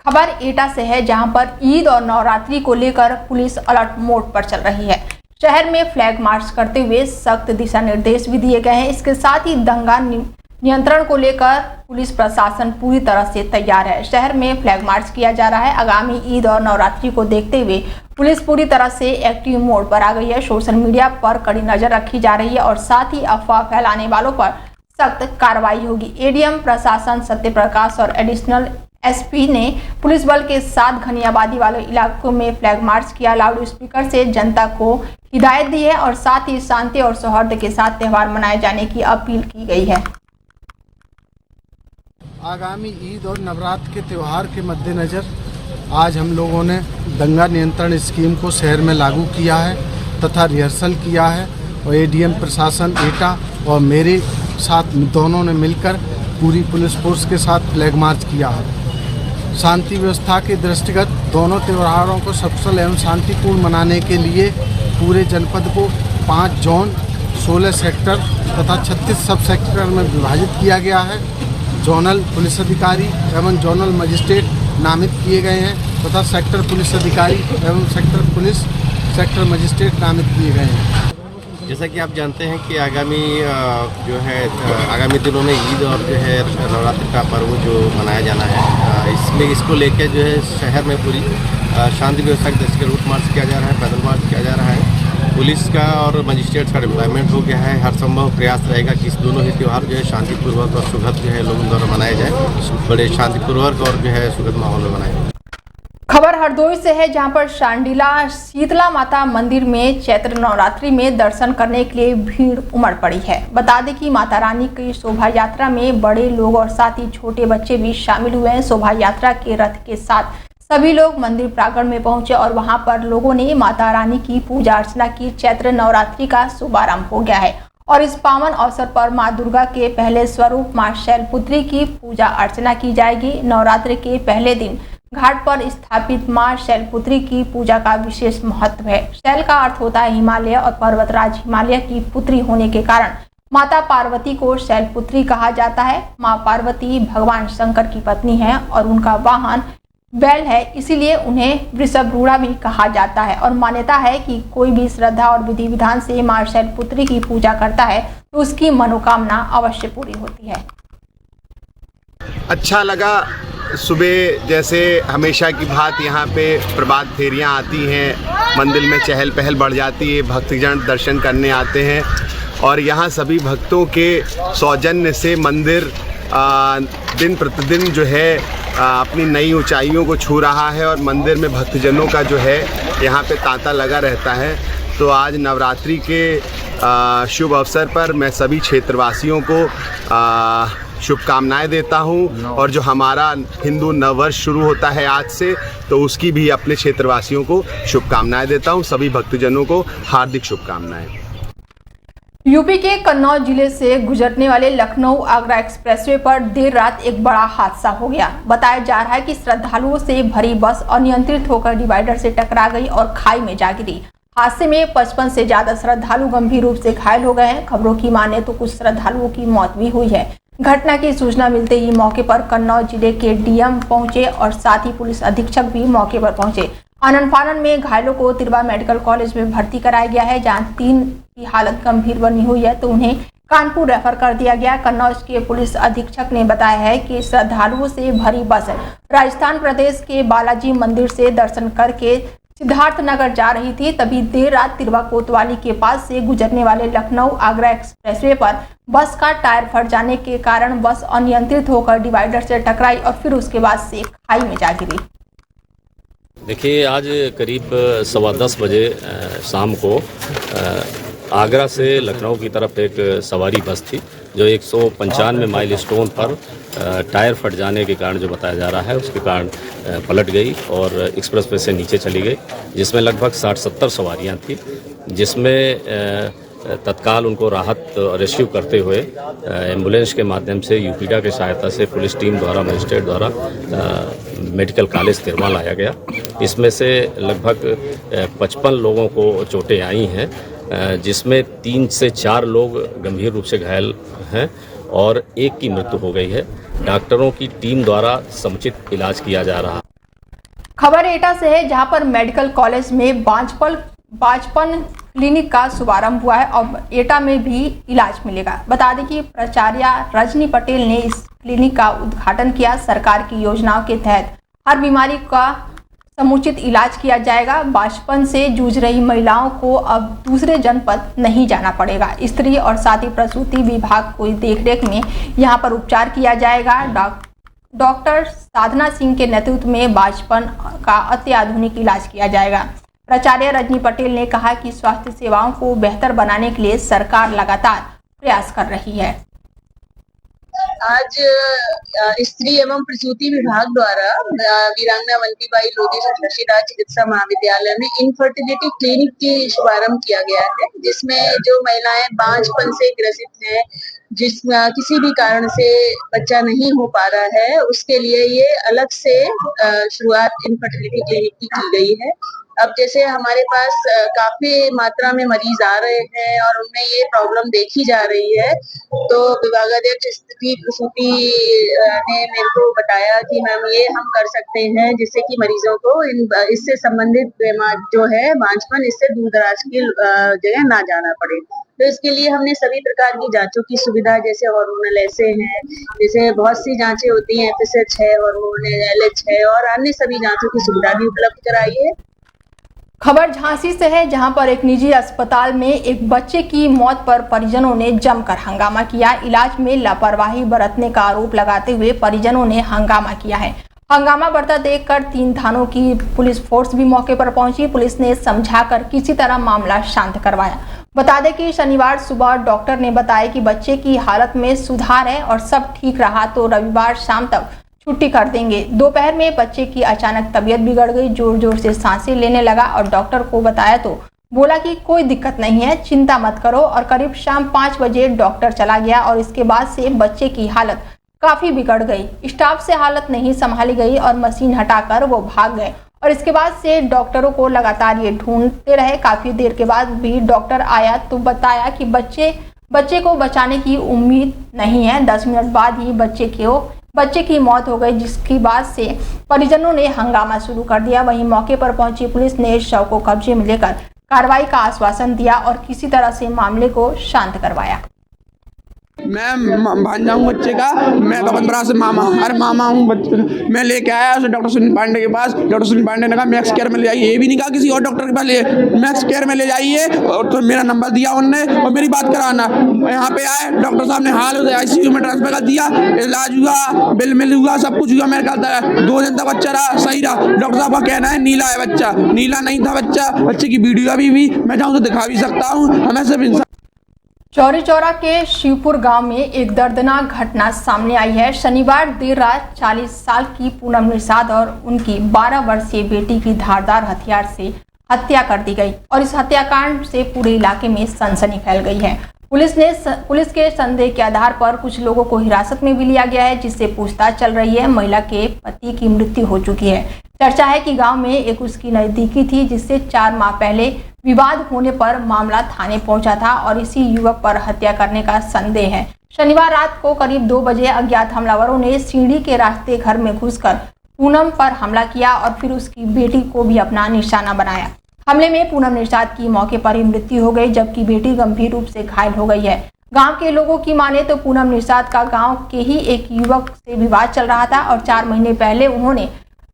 खबर एटा से है, जहां पर ईद और नवरात्रि को लेकर पुलिस अलर्ट मोड पर चल रही है। शहर में फ्लैग मार्च करते हुए सख्त दिशा निर्देश भी दिए गए हैं। इसके साथ ही दंगा नियंत्रण को लेकर पुलिस प्रशासन पूरी तरह से तैयार है। शहर में फ्लैग मार्च किया जा रहा है। आगामी ईद और नवरात्रि को देखते हुए पुलिस पूरी तरह से एक्टिव मोड पर आ गई है। सोशल मीडिया पर कड़ी नजर रखी जा रही है और साथ ही अफवाह फैलाने वालों पर सख्त कार्रवाई होगी। एडीएम प्रशासन सत्य प्रकाश और एडिशनल एसपी ने पुलिस बल के साथ घनी आबादी वाले इलाकों में फ्लैग मार्च किया। लाउड स्पीकर से जनता को हिदायत दी है और साथ ही शांति और सौहार्द के साथ त्यौहार मनाए जाने की अपील की गई है। आगामी ईद और नवरात्र के त्यौहार के मद्देनज़र आज हम लोगों ने दंगा नियंत्रण स्कीम को शहर में लागू किया है तथा रिहर्सल किया है और एडीएम प्रशासन एटा और मेरे साथ दोनों ने मिलकर पूरी पुलिस फोर्स के साथ फ्लैग मार्च किया है। शांति व्यवस्था के दृष्टिगत दोनों त्योहारों को सफल एवं शांतिपूर्ण मनाने के लिए पूरे जनपद को 5 जोन, 16 सेक्टर तथा 36 सब सेक्टर में विभाजित किया गया है। जोनल पुलिस अधिकारी एवं जोनल मजिस्ट्रेट नामित किए गए हैं तथा सेक्टर पुलिस अधिकारी एवं सेक्टर मजिस्ट्रेट नामित किए गए हैं। जैसा कि आप जानते हैं कि आगामी दिनों में ईद और जो है नवरात्रि का पर्व जो मनाया जाना है, इसको लेकर जो है शहर में पूरी शांति व्यवस्था के दृष्टि रूट मार्च किया जा रहा है, पैदल मार्च किया जा रहा है। पुलिस का और मजिस्ट्रेट्स का डिप्लॉयमेंट हो गया है। हर संभव प्रयास रहेगा कि इस दोनों ही त्यौहार जो है शांतिपूर्वक और सुखद जो है लोगों द्वारा मनाया जाए, बड़े शांतिपूर्वक और जो है सुखद माहौल में मनाया जाए। खबर हरदोई से है, जहां पर शांडिला शीतला माता मंदिर में चैत्र नवरात्रि में दर्शन करने के लिए भीड़ उमड़ पड़ी है। बता दें कि माता रानी की शोभा यात्रा में बड़े लोग और साथ ही छोटे बच्चे भी शामिल हुए हैं। शोभा यात्रा के रथ के साथ सभी लोग मंदिर प्रांगण में पहुंचे और वहां पर लोगों ने माता रानी की पूजा अर्चना की। चैत्र नवरात्रि का शुभारंभ हो गया है और इस पावन अवसर पर मां दुर्गा के पहले स्वरूप मां शैलपुत्री की पूजा अर्चना की जाएगी। नवरात्रि के पहले दिन घाट पर स्थापित मां शैलपुत्री की पूजा का विशेष महत्व है। शैल का अर्थ होता है हिमालय और पर्वतराज हिमालय की पुत्री होने के कारण माता पार्वती को शैलपुत्री कहा जाता है। मां पार्वती भगवान शंकर की पत्नी है और उनका वाहन बैल है, इसीलिए उन्हें वृषभरूढ़ा भी कहा जाता है। और मान्यता है कि कोई भी श्रद्धा और विधि विधान से मां शैलपुत्री की पूजा करता है तो उसकी मनोकामना अवश्य पूरी होती है। अच्छा लगा। सुबह जैसे हमेशा की भांति यहाँ पे प्रभात फेरियाँ आती हैं, मंदिर में चहल पहल बढ़ जाती है, भक्तजन दर्शन करने आते हैं और यहाँ सभी भक्तों के सौजन्य से मंदिर दिन प्रतिदिन जो है अपनी नई ऊंचाइयों को छू रहा है और मंदिर में भक्तजनों का जो है यहाँ पे तांता लगा रहता है। तो आज नवरात्रि के शुभ अवसर पर मैं सभी क्षेत्रवासियों को शुभकामनाएं देता हूं और जो हमारा हिंदू नववर्ष शुरू होता है आज से, तो उसकी भी अपने क्षेत्रवासियों को शुभकामनाएं देता हूं। सभी भक्तजनों को हार्दिक शुभकामनाएं। यूपी के कन्नौज जिले से गुजरने वाले लखनऊ आगरा एक्सप्रेसवे पर देर रात एक बड़ा हादसा हो गया। बताया जा रहा है कि श्रद्धालुओं से भरी बस अनियंत्रित होकर डिवाइडर से टकरा गई और खाई में जा गिरी। हादसे में 55 से ज्यादा श्रद्धालु गंभीर रूप से घायल हो गए हैं। खबरों की माने तो कुछ श्रद्धालुओं की मौत भी हुई है। घटना की सूचना मिलते ही मौके पर कन्नौज जिले के डीएम पहुंचे और साथ ही पुलिस अधीक्षक भी मौके पर पहुंचे। आनन फानन में घायलों को तिरवा मेडिकल कॉलेज में भर्ती कराया गया है, जहां 3 की हालत गंभीर बनी हुई है तो उन्हें कानपुर रेफर कर दिया गया। कन्नौज के पुलिस अधीक्षक ने बताया है कि श्रद्धालुओं से भरी बस राजस्थान प्रदेश के बालाजी मंदिर से दर्शन करके सिद्धार्थनगर जा रही थी। तभी देर रात तिरवा कोतवाली के पास से गुजरने वाले लखनऊ आगरा एक्सप्रेसवे पर बस का टायर फट जाने के कारण बस अनियंत्रित होकर डिवाइडर से टकराई और फिर उसके बाद से खाई में जा गिरी। देखिए, आज करीब 10:15 बजे शाम को आगरा से लखनऊ की तरफ एक सवारी बस थी जो 195 माइलस्टोन पर टायर फट जाने के कारण जो बताया जा रहा है उसके कारण पलट गई और एक्सप्रेसवे से नीचे चली गई, जिसमें लगभग 60-70 सवारियां थी, जिसमें तत्काल उनको राहत रेस्क्यू करते हुए एम्बुलेंस के माध्यम से यूपीडा की सहायता से पुलिस टीम द्वारा मजिस्ट्रेट द्वारा मेडिकल कॉलेज तिरवा लाया गया। इसमें से लगभग 55 लोगों को चोटें आई हैं, जिसमें 3 से 4 लोग गंभीर रूप से घायल हैं और 1 की मृत्यु हो गई है। डॉक्टरों की टीम द्वारा समुचित इलाज किया जा रहा है। खबर एटा से है, जहां पर मेडिकल कॉलेज में बाजपन क्लिनिक का शुभारंभ हुआ है और एटा में भी इलाज मिलेगा। बता दें कि प्राचार्य रजनी पटेल ने इस क्लिनिक का उद्घाटन किया। सरकार की योजनाओं के तहत हर बीमारी का समुचित इलाज किया जाएगा। बाजपन से जूझ रही महिलाओं को अब दूसरे जनपद नहीं जाना पड़ेगा। स्त्री और साथ ही प्रसूति विभाग की देखरेख में यहां पर उपचार किया जाएगा। डॉक्टर साधना सिंह के नेतृत्व में बाजपन का अत्याधुनिक इलाज किया जाएगा। प्राचार्य रजनी पटेल ने कहा कि स्वास्थ्य सेवाओं को बेहतर बनाने के लिए सरकार लगातार प्रयास कर रही है। आज स्त्री एवं प्रसूति विभाग द्वारा वीरांगना वंतीबाई लोधी शशिराज चिकित्सा महाविद्यालय में इनफर्टिलिटी क्लिनिक की शुभारंभ किया गया है, जिसमें जो महिलाएं बांझपन से ग्रसित हैं, किसी भी कारण से बच्चा नहीं हो पा रहा है, उसके लिए ये अलग से शुरुआत इनफर्टिलिटी क्लिनिक की गई है। अब जैसे हमारे पास काफी मात्रा में मरीज आ रहे हैं और उनमें ये प्रॉब्लम देखी जा रही है, तो विभागाध्यक्ष स्त्री प्रसूति ने मेरे को बताया कि मैम ये हम कर सकते हैं जिससे कि मरीजों को इससे संबंधित जो है बांझपन, इससे दूर दराज की जगह ना जाना पड़े। तो इसके लिए हमने सभी प्रकार की जांचों की सुविधा, जैसे हार्मोनल ऐसे हैं, जैसे बहुत सी जांचें होती हैं, FSH है, हार्मोनल LH है और अन्य सभी जांचों की सुविधा भी उपलब्ध कराई है। खबर झांसी से है, जहां पर एक निजी अस्पताल में एक बच्चे की मौत पर परिजनों ने जमकर हंगामा किया। इलाज में लापरवाही बरतने का आरोप लगाते हुए परिजनों ने हंगामा किया है। हंगामा बढ़ता देखकर 3 थानों की पुलिस फोर्स भी मौके पर पहुंची। पुलिस ने समझाकर किसी तरह मामला शांत करवाया। बता दें कि शनिवार सुबह डॉक्टर ने बताया कि बच्चे की हालत में सुधार है और सब ठीक रहा तो रविवार शाम तक छुट्टी कर देंगे। दोपहर में बच्चे की अचानक तबीयत बिगड़ गई, जोर जोर से सांसें लेने लगा और डॉक्टर को बताया तो बोला कि कोई दिक्कत नहीं है, चिंता मत करो। और करीब शाम 5 बजे डॉक्टर चला गया और इसके बाद से बच्चे की हालत काफी बिगड़ गई। स्टाफ से हालत नहीं संभाली गई और मशीन हटाकर वो भाग गए और इसके बाद से डॉक्टरों को लगातार ये ढूंढते रहे। काफी देर के बाद भी डॉक्टर आया तो बताया कि बच्चे को बचाने की उम्मीद नहीं है। 10 मिनट बाद ही बच्चे की मौत हो गई, जिसकी बाद से परिजनों ने हंगामा शुरू कर दिया। वहीं मौके पर पहुंची पुलिस ने शव को कब्जे में लेकर कार्रवाई का आश्वासन दिया और किसी तरह से मामले को शांत करवाया। मैं भांजा हूँ बच्चे का, मैं तो 15 से मामा हूँ बच्चे। मैं लेके आया उसे डॉक्टर सुनील पांडे के पास। डॉक्टर सुनील पांडे ने कहा मैक्स केयर में ले जाइए, ये भी नहीं कहा किसी और डॉक्टर के पास ले, मैक्स केयर में ले जाइए। और तो मेरा नंबर दिया उनने और मेरी बात कराना। यहाँ पे आए, डॉक्टर साहब ने हाल ICU में ट्रांसफर कर दिया, इलाज हुआ, बिल मिल हुआ, सब कुछ हुआ। मेरे ख्याल 2 दिन तक बच्चा रहा, सही रहा। डॉक्टर साहब का कहना है नीला है बच्चा, नीला नहीं था बच्चा। बच्चे की वीडियो अभी भी मैं चाहूँ तो दिखा भी सकता हूँ। हमें सब चौरी चौरा के शिवपुर गांव में एक दर्दनाक घटना सामने आई है। शनिवार देर रात 40 साल की पूनम निषाद और उनकी 12 वर्षीय बेटी की धारदार हथियार से हत्या कर दी गई और इस हत्याकांड से पूरे इलाके में सनसनी फैल गई है। पुलिस के संदेह के आधार पर कुछ लोगों को हिरासत में भी लिया गया है, जिससे पूछताछ चल रही है। महिला के पति की मृत्यु हो चुकी है। चर्चा है कि गांव में एक उसकी नजदीकी थी, जिससे 4 माह पहले विवाद होने पर मामला थाने पहुंचा था और इसी युवक पर हत्या करने का संदेह है। शनिवार रात को करीब 2 बजे अज्ञात हमलावरों ने सीढ़ी के रास्ते घर में घुसकर पूनम पर हमला किया और फिर उसकी बेटी को भी अपना निशाना बनाया। हमले में पूनम निषाद की मौके पर ही मृत्यु हो गई, जबकि बेटी गंभीर रूप से घायल हो गई है। गांव के लोगों की माने तो पूनम निषाद का गांव के ही एक युवक से विवाद चल रहा था और 4 महीने पहले उन्होंने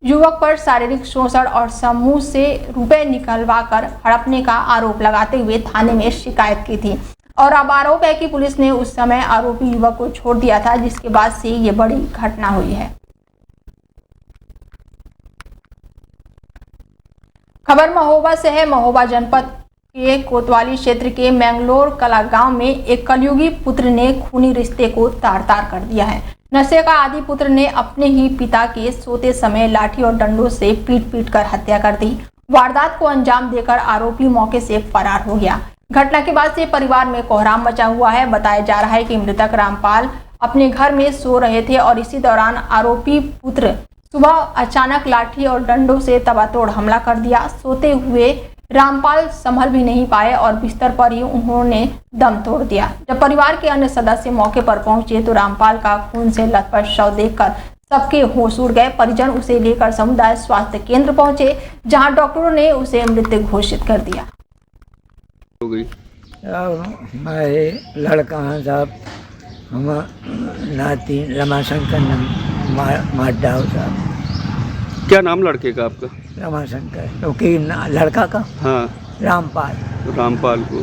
युवक पर शारीरिक शोषण और समूह से रुपए निकलवाकर हड़पने का आरोप लगाते हुए थाने में शिकायत की थी और अब आरोप है कि पुलिस ने उस समय आरोपी युवक को छोड़ दिया था, जिसके बाद से ये बड़ी घटना हुई है। खबर महोबा से है। महोबा जनपद के कोतवाली क्षेत्र के मैंगलोर कला गांव में एक कलयुगी पुत्र ने खूनी रिश्ते को तार-तार कर दिया है। नशे का आदि पुत्र ने अपने ही पिता के सोते समय लाठी और डंडों से पीट कर हत्या कर दी। वारदात को अंजाम देकर आरोपी मौके से फरार हो गया। घटना के बाद से परिवार में कोहराम मचा हुआ है। बताया जा रहा है कि मृतक रामपाल अपने घर में सो रहे थे और इसी दौरान आरोपी पुत्र सुबह अचानक लाठी और डंडों से तबातोड़ हमला कर दिया। सोते हुए रामपाल संभल भी नहीं पाए और बिस्तर पर ही उन्होंने दम तोड़ दिया। जब परिवार के अन्य सदस्य मौके पर पहुंचे तो रामपाल का खून से लथपथ शव देखकर सबके होश उड़ गए। परिजन उसे लेकर समुदाय स्वास्थ्य केंद्र पहुंचे, जहां डॉक्टरों ने उसे मृत घोषित कर दिया। हो गई मैं लड़का हैं साहब, हम नाती रमाशंकर माड्डा साहब। क्या नाम लड़के का आपका? रमाशंकर, क्योंकि लड़का का हाँ रामपाल। रामपाल को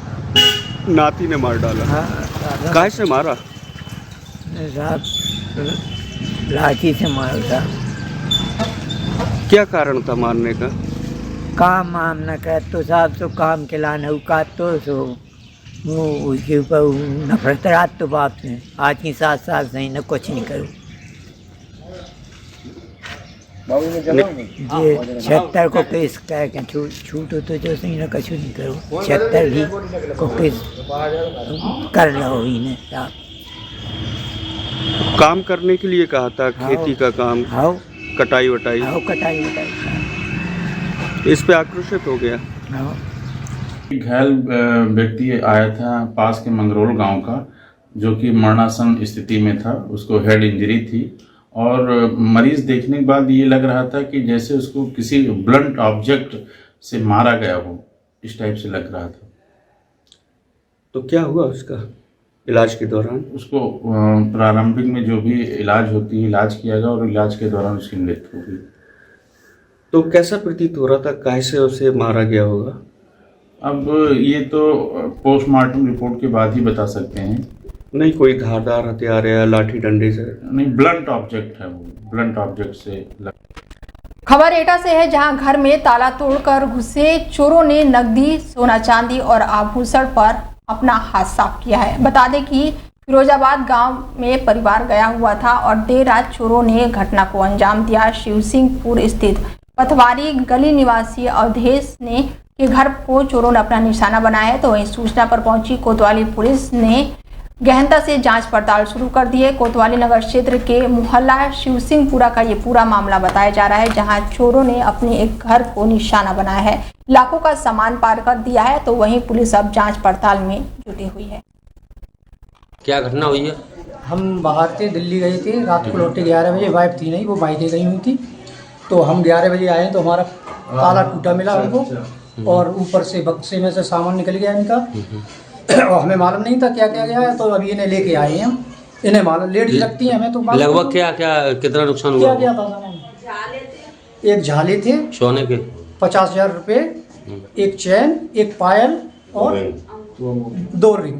नाती ने मार डाला। हाँ काहे से मारा? साहब लाठी से मारा साहब। क्या कारण था मारने का? काम वाम न कर तो साहब तो काम के लाने का तो सो वो उसके ऊपर नफरत रात तो बाप से आज की 7 साल से न कुछ नहीं करूँ। ये 76 को केस कह के छूटो तो जो सही न कछु नहीं करूँ। 76 भी को केस कर रहा हो इन्हें साहब। काम करने के लिए कहा था, खेती का काम, हाँ कटाई वटाई। हाँ कटाई वटाई साहब। इस पे आक्रोशित हो गया। हाँ घायल व्यक्ति आया था पास के मंगरोल गांव का, जो कि मरणासन स्थिति में था। उसको हेड इंजरी थी और मरीज देखने के बाद ये लग रहा था कि जैसे उसको किसी ब्लंट ऑब्जेक्ट से मारा गया हो, इस टाइप से लग रहा था। तो क्या हुआ उसका इलाज के दौरान? उसको प्रारंभिक में जो भी इलाज होती है इलाज किया गया और इलाज के दौरान उसकी मृत्यु हो गई। तो कैसा प्रतीत हो रहा था, काहे से उसे मारा गया होगा? अब ये तो पोस्टमार्टम रिपोर्ट के बाद ही बता सकते हैं। नहीं कोई धारदार हथियार या लाठी डंडे से? नहीं, ब्लंट ऑब्जेक्ट है वो, ब्लंट ऑब्जेक्ट से खबर एटा से है, जहां घर में ताला तोड़कर घुसे चोरों ने नकदी, सोना चांदी और आभूषण पर अपना हाथ साफ किया है। बता दें कि फिरोजाबाद गांव में परिवार गया हुआ था और देर रात चोरों ने घटना को अंजाम दिया। शिवसिंहपुर स्थित पथवारी गली निवासी अवधेश ने के घर को चोरों ने अपना निशाना बनाया है। तो वहीं सूचना पर पहुंची कोतवाली पुलिस ने गहनता से जांच पड़ताल शुरू कर दी है। कोतवाली नगर क्षेत्र के मोहल्ला शिवसिंहपुरा का ये पूरा मामला बताया जा रहा है, जहां चोरों ने अपने एक घर को निशाना बनाया है, लाखों का सामान पार कर दिया है। तो वहीं पुलिस अब जांच पड़ताल में जुटी हुई है। क्या घटना हुई है? हम बाहर थे, दिल्ली गए थे, रात को लौटे 11 बजे। वाइफ थी नहीं, वो मायके गई हुई थी। तो हम 11 बजे आए तो हमारा ताला टूटा मिला हमको और ऊपर से बक्से में से सामान निकल गया इनका और हमें मालूम नहीं था क्या क्या गया है। तो अभी इन्हें लेके आए हैं हम, इन्हें मालूम लेट लगती है हमें तो। लगभग क्या क्या कितना नुकसान हुआ? क्या था सामान? एक झाले थे सोने के 50,000 रुपये, एक चैन, एक पायल और 2 रिंग।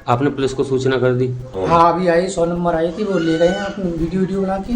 आपने पुलिस को सूचना कर दी? हाँ अभी आई, 100 नंबर आई थी, वो ले गए हैं अपनी वीडियो बना के।